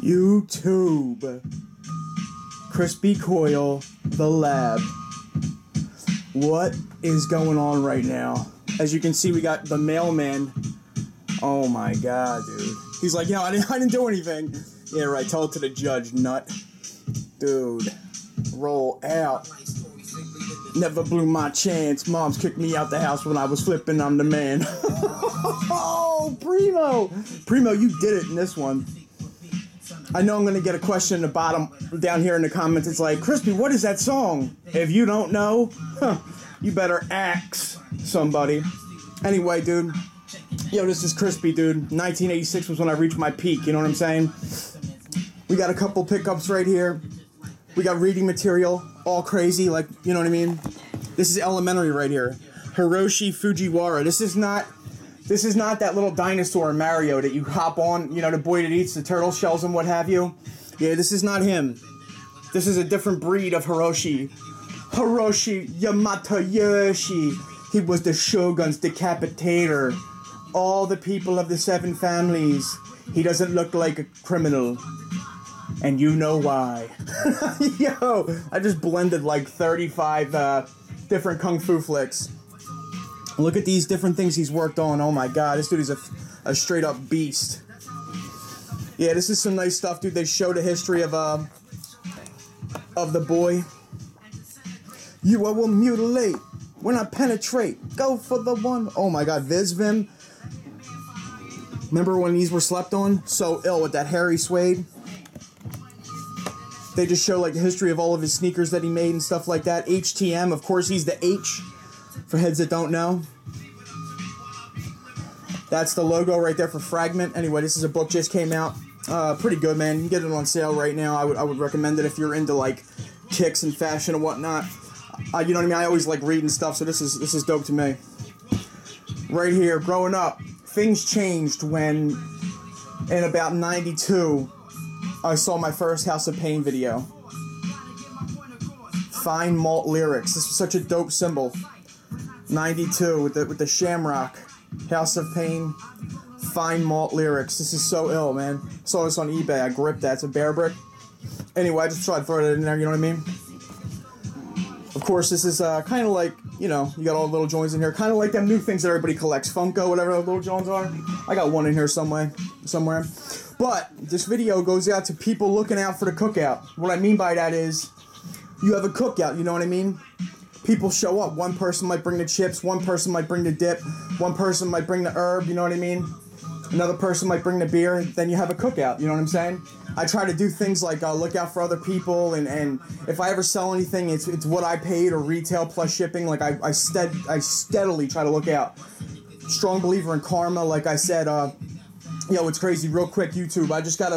YouTube. Crispy Coil, the lab. What is going on right now? As you can see, we got the mailman. Oh my god, dude. He's like, yo, I didn't do anything. Yeah, right, tell it to the judge, nut. Dude, roll out. Never blew my chance. Mom's kicked me out the house when I was flipping, I'm the man. Oh, Primo! Primo, you did it in this one. I know I'm going to get a question in the bottom, down here in the comments. It's like, Crispy, what is that song? If you don't know, you better ask somebody. Anyway, dude. Yo, this is Crispy, dude. 1986 was when I reached my peak, you know what I'm saying? We got a couple pickups right here. We got reading material, all crazy, like, you know what I mean? This is elementary right here. Hiroshi Fujiwara. This is not that little dinosaur Mario that you hop on, you know, the boy that eats the turtle shells and what have you. Yeah, this is not him. This is a different breed of Hiroshi. Hiroshi Yamatoyoshi. He was the Shogun's decapitator. All the people of the 7 families. He doesn't look like a criminal. And you know why. Yo, I just blended like 35 different kung fu flicks. Look at these different things he's worked on. Oh my god, this dude is a straight up beast. Yeah, this is some nice stuff, dude. They show the history of the boy. You will mutilate when I penetrate. Go for the one. Oh my god, Vizvim. Remember when these were slept on? So ill with that hairy suede. They just show like the history of all of his sneakers that he made and stuff like that. HTM, of course, he's the H. For heads that don't know. That's the logo right there for Fragment. Anyway, this is a book, just came out. Pretty good, man. You can get it on sale right now. I would recommend it if you're into like kicks and fashion and whatnot. You know what I mean? I always like reading stuff, so this is dope to me. Right here, growing up, things changed when in about 92 I saw my first House of Pain video. Fine Malt Lyrics. This was such a dope symbol. 92 with the Shamrock, House of Pain, Fine Malt Lyrics. This is so ill, man. Saw this on eBay. I gripped that. It's a bear brick. Anyway, I just tried to throw it in there. You know what I mean? Of course, this is kind of like, you know, you got all the little joints in here. Kind of like them new things that everybody collects. Funko, whatever those little joints are. I got one in here somewhere. But this video goes out to people looking out for the cookout. What I mean by that is, you have a cookout. You know what I mean? People show up. One person might bring the chips, one person might bring the dip, one person might bring the herb, you know what I mean? Another person might bring the beer, then you have a cookout, you know what I'm saying? I try to do things like look out for other people, and if I ever sell anything, it's what I paid or retail plus shipping. Like I steadily try to look out. Strong believer in karma, like I said. Yo, it's crazy, real quick, YouTube. I just got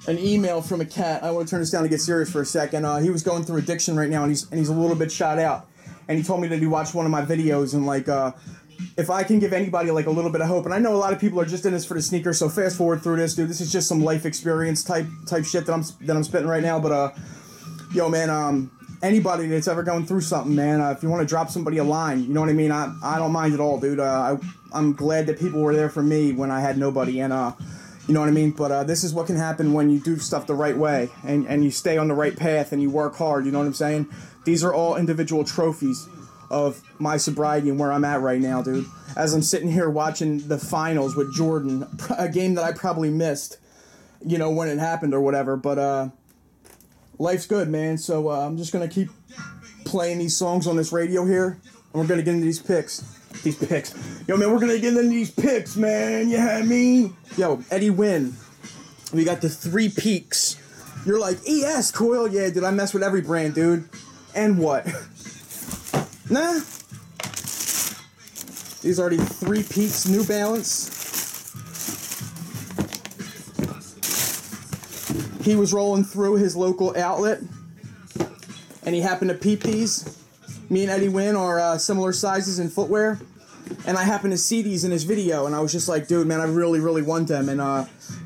an email from a cat. I want to turn this down to get serious for a second. He was going through addiction right now, and he's a little bit shot out. And he told me that he watched one of my videos, and like, if I can give anybody like a little bit of hope, and I know a lot of people are just in this for the sneakers, so fast forward through this, dude. This is just some life experience type shit that I'm spitting right now. But yo, man, anybody that's ever going through something, man, if you want to drop somebody a line, you know what I mean? I don't mind at all, dude. I'm glad that people were there for me when I had nobody, and you know what I mean? But this is what can happen when you do stuff the right way and you stay on the right path and you work hard, you know what I'm saying? These are all individual trophies of my sobriety and where I'm at right now, dude. As I'm sitting here watching the finals with Jordan, a game that I probably missed, you know, when it happened or whatever. But life's good, man. So I'm just going to keep playing these songs on this radio here, and we're going to get into these picks. Yo, man, we're going to get into these picks, man. You know what I mean? Yo, Eddie Win. We got the 3 peaks. You're like, ES, Coil? Yeah, dude, I mess with every brand, dude. And what? Nah. These are the 3 peaks New Balance. He was rolling through his local outlet, and he happened to peep these. Me and Eddie Win are similar sizes in footwear, and I happened to see these in his video, and I was just like, dude, man, I really, really want them. And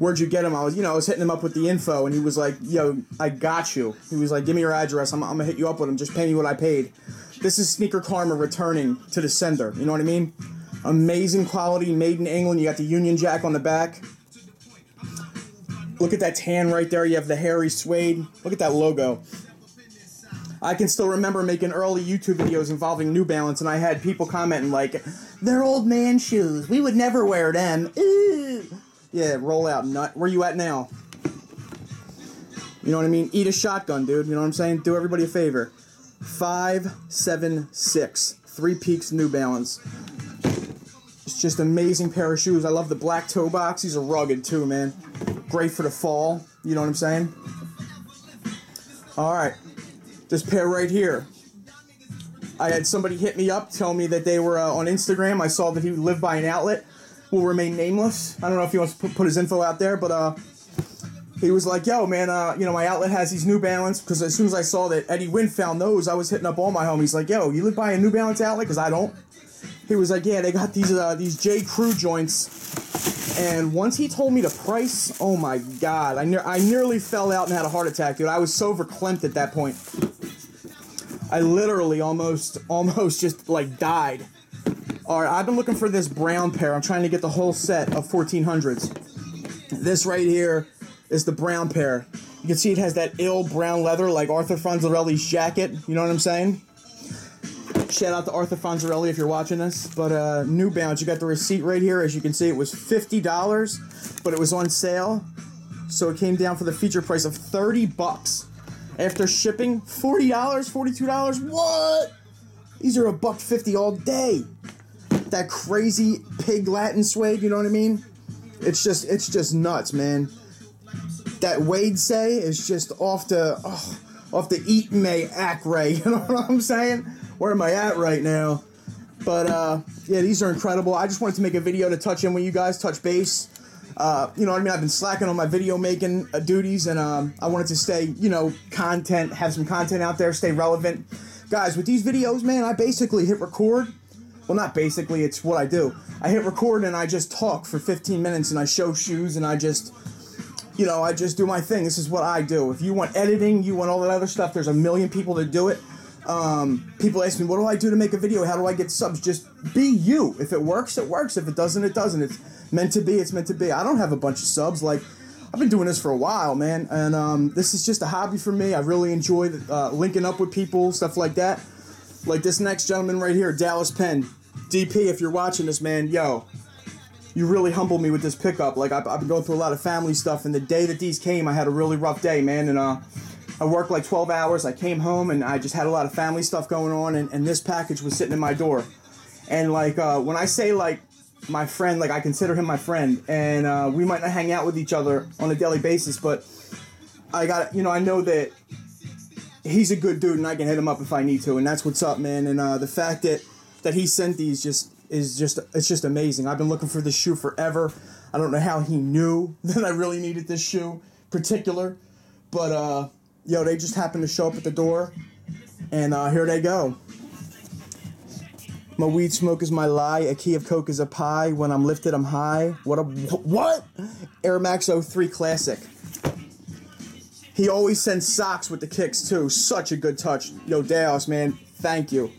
where'd you get them? I was hitting him up with the info, and he was like, yo, I got you. He was like, give me your address. I'm gonna hit you up with them. Just pay me what I paid. This is Sneaker Karma returning to the sender. You know what I mean? Amazing quality, made in England. You got the Union Jack on the back. Look at that tan right there. You have the hairy suede. Look at that logo. I can still remember making early YouTube videos involving New Balance, and I had people commenting like, they're old man shoes. We would never wear them. Ooh. Yeah, roll out, nut. Where you at now? You know what I mean? Eat a shotgun, dude. You know what I'm saying? Do everybody a favor. 576. 3 Peaks New Balance. It's just an amazing pair of shoes. I love the black toe box. These are rugged too, man. Great for the fall. You know what I'm saying? Alright. This pair right here. I had somebody hit me up, tell me that they were on Instagram. I saw that he lived by an outlet. Will remain nameless. I don't know if he wants to put his info out there, but he was like, yo, man, you know, my outlet has these New Balance, because as soon as I saw that Eddie Win found those, I was hitting up all my homies like, yo, you live by a New Balance outlet? Because I don't. He was like, yeah, they got these J. Crew joints. And once he told me the price, oh my God, I nearly fell out and had a heart attack, dude. I was so verklempt at that point. I literally almost just like died. Alright, I've been looking for this brown pair. I'm trying to get the whole set of 1400s. This right here is the brown pair. You can see it has that ill brown leather like Arthur Fonzarelli's jacket. You know what I'm saying? Shout out to Arthur Fonzarelli if you're watching this. But New Balance, you got the receipt right here. As you can see, it was $50, but it was on sale. So it came down for the feature price of 30 bucks. After shipping, $40, $42. What? These are $1.50 all day. That crazy pig Latin suede, you know what I mean? It's just nuts, man. That Wade say is just off the eat me acre. You know what I'm saying? Where am I at right now? But yeah, these are incredible. I just wanted to make a video to touch in with you guys, touch base. You know what I mean? I've been slacking on my video making duties, and I wanted to stay, you know, have some content out there, stay relevant. Guys, with these videos, man, I basically hit record. Well, not basically, it's what I do. I hit record and I just talk for 15 minutes and I show shoes and I just, you know, I just do my thing. This is what I do. If you want editing, you want all that other stuff, there's a million people that do it. People ask me, what do I do to make a video? How do I get subs? Just be you. If it works, it works. If it doesn't, it doesn't. It's meant to be, it's meant to be. I don't have a bunch of subs. Like, I've been doing this for a while, man. And this is just a hobby for me. I really enjoy linking up with people, stuff like that. Like this next gentleman right here, Dallas Penn. DP, if you're watching this, man, yo, you really humbled me with this pickup. Like, I've been going through a lot of family stuff, and the day that these came, I had a really rough day, man. And I worked like 12 hours. I came home, and I just had a lot of family stuff going on, and this package was sitting in my door. And, like, when I say, like, my friend, like, I consider him my friend, and we might not hang out with each other on a daily basis, but I know that he's a good dude, and I can hit him up if I need to, and that's what's up, man. And the fact that he sent these it's just amazing. I've been looking for this shoe forever. I don't know how he knew that I really needed this shoe particular, but yo, they just happened to show up at the door, and here they go. My weed smoke is my lie. A key of coke is a pie. When I'm lifted, I'm high. What? Air Max 03 Classic. He always sends socks with the kicks too. Such a good touch. Yo, Dallas, man, thank you.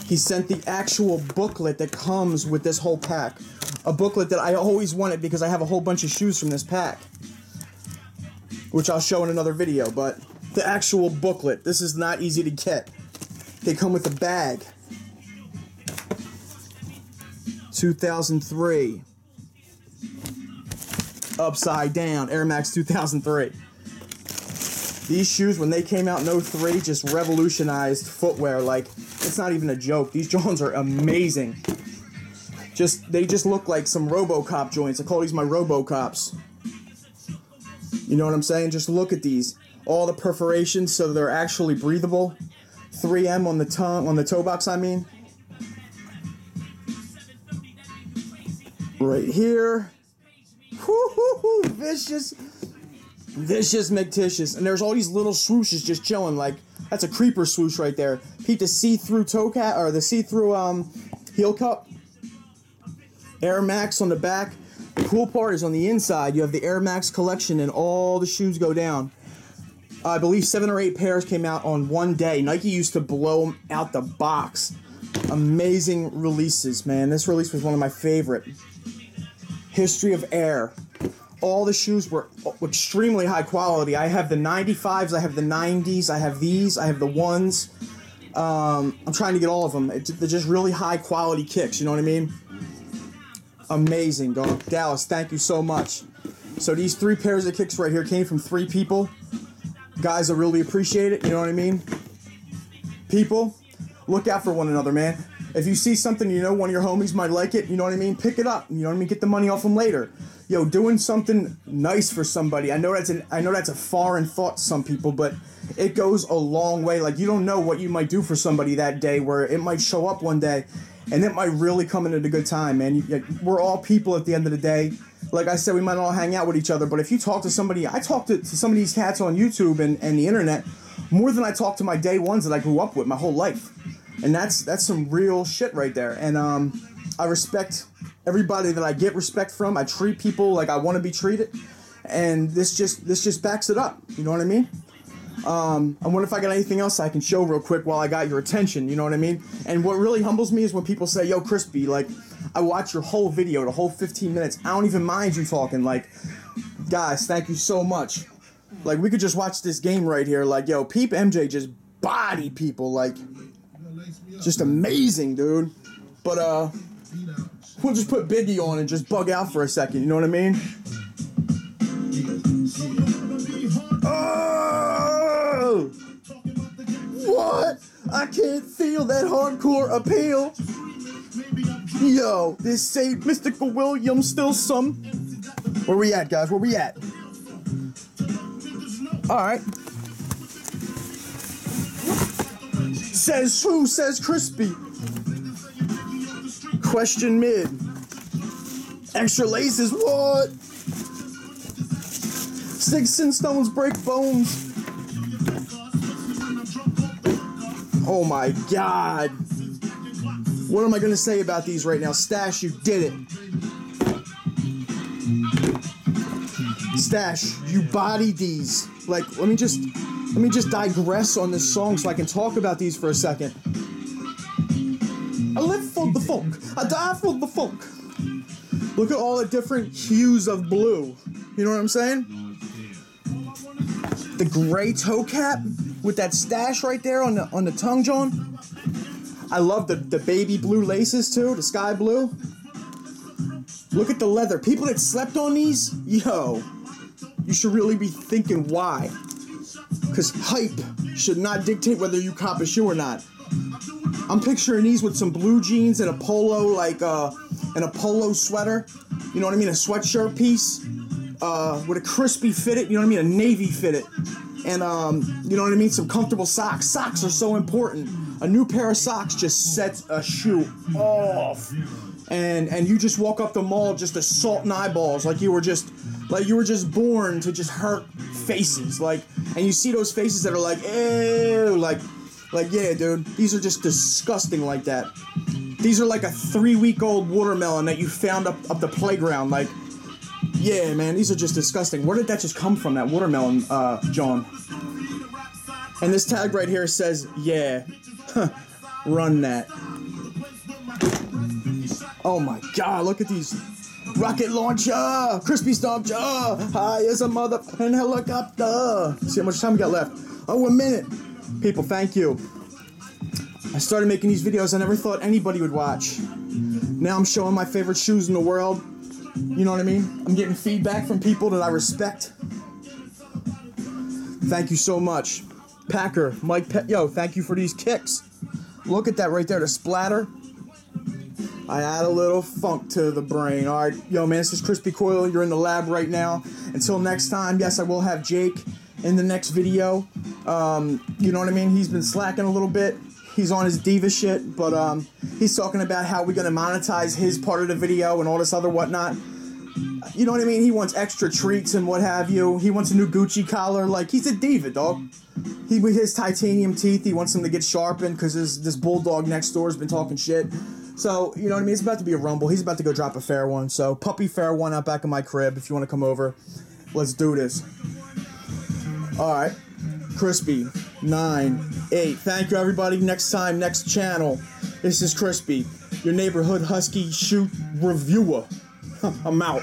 He sent the actual booklet that comes with this whole pack. A booklet that I always wanted because I have a whole bunch of shoes from this pack, which I'll show in another video, but the actual booklet, this is not easy to get. They come with a bag. 2003. Upside down, Air Max 2003. These shoes, when they came out in 03, just revolutionized footwear. Like, it's not even a joke. These joints are amazing. They just look like some RoboCop joints. I call these my RoboCops. You know what I'm saying? Just look at these. All the perforations, so they're actually breathable. 3M on the toe box, I mean. Right here. Woo-hoo-hoo, vicious McTicious. And there's all these little swooshes just chilling. Like, that's a creeper swoosh right there. Peep the see-through toe cap, or the see-through heel cup. Air Max on the back. The cool part is on the inside, you have the Air Max collection, and all the shoes go down. I believe 7 or 8 pairs came out on one day. Nike used to blow them out the box. Amazing releases, man. This release was one of my favorite. History of Air. all the shoes were extremely high quality. I have the 95s, I have the 90s, I have these, I have the ones. I'm trying to get all of them. They're just really high quality kicks, you know what I mean? Amazing, dog. Dallas, thank you so much. So these 3 pairs of kicks right here came from 3 people. Guys, I really appreciate it, you know what I mean? People, look out for one another, man. If you see something, you know, one of your homies might like it, you know what I mean? Pick it up, you know what I mean? Get the money off them later. Yo, doing something nice for somebody. I know that's a foreign thought to some people, but it goes a long way. Like, you don't know what you might do for somebody that day, where it might show up one day, and it might really come in at a good time, man. We're all people at the end of the day. Like I said, we might all hang out with each other, but if you talk to somebody, I talk to some of these cats on YouTube and the internet more than I talk to my day ones that I grew up with my whole life. And that's some real shit right there. And I respect everybody that I get respect from. I treat people like I want to be treated. And this just backs it up. You know what I mean? I wonder if I got anything else I can show real quick while I got your attention, you know what I mean? And what really humbles me is when people say, yo, Crispy, like, I watch your whole video, the whole 15 minutes. I don't even mind you talking. Like, guys, thank you so much. Like, we could just watch this game right here. Like, yo, Peep MJ just body people. Like, just amazing, dude. But, we'll just put Biggie on and just bug out for a second, you know what I mean? Oh! What? I can't feel that hardcore appeal. Yo, this St. Mystical Williams still some. Where we at, guys? Where we at? Alright. Says who? Says Crispy. Question mid. Extra laces, what? Sticks and stones break bones. Oh my god. What am I gonna say about these right now? Stash, you did it. Stash, you bodied these. Like, let me just digress on this song so I can talk about these for a second. I live for the funk. I die for the funk. Look at all the different hues of blue. You know what I'm saying? The gray toe cap with that stash right there on the tongue, John. I love the baby blue laces too, the sky blue. Look at the leather. People that slept on these, yo, you should really be thinking why. Because hype should not dictate whether you cop a shoe or not. I'm picturing these with some blue jeans and a polo, like, and a polo sweater. You know what I mean? A sweatshirt piece, with a crispy fitted, you know what I mean? A navy fitted. And, you know what I mean? Some comfortable socks. Socks are so important. A new pair of socks just sets a shoe off. And you just walk up the mall just assaulting eyeballs like you were just born to just hurt faces. Like, and you see those faces that are like, ew, like, yeah, dude, these are just disgusting like that. These are like a 3-week-old watermelon that you found up the playground. Like, yeah, man, these are just disgusting. Where did that just come from, that watermelon, John? And this tag right here says, yeah, run that. Oh my god, look at these. Rocket launcher, crispy stomp jaw, high as a motherfucking helicopter. See how much time we got left? Oh, a minute. People, thank you. I started making these videos I never thought anybody would watch. Now I'm showing my favorite shoes in the world. You know what I mean? I'm getting feedback from people that I respect. Thank you so much. Packer, Mike, yo, thank you for these kicks. Look at that right there, the splatter. I add a little funk to the brain. All right, yo, man, this is Crispy Coil. You're in the lab right now. Until next time, yes, I will have Jake in the next video. You know what I mean? He's been slacking a little bit. He's on his diva shit, but he's talking about how we're gonna monetize his part of the video and all this other whatnot. You know what I mean? He wants extra treats and what have you. He wants a new Gucci collar. Like, he's a diva, dog. He with his titanium teeth, he wants them to get sharpened because this bulldog next door has been talking shit. So, you know what I mean? It's about to be a rumble. He's about to go drop a fair one. So, puppy fair one out back in my crib if you want to come over. Let's do this. Alright. Crispy. 9, 8. Thank you, everybody. Next time, next channel. This is Crispy, your neighborhood husky shoe reviewer. I'm out.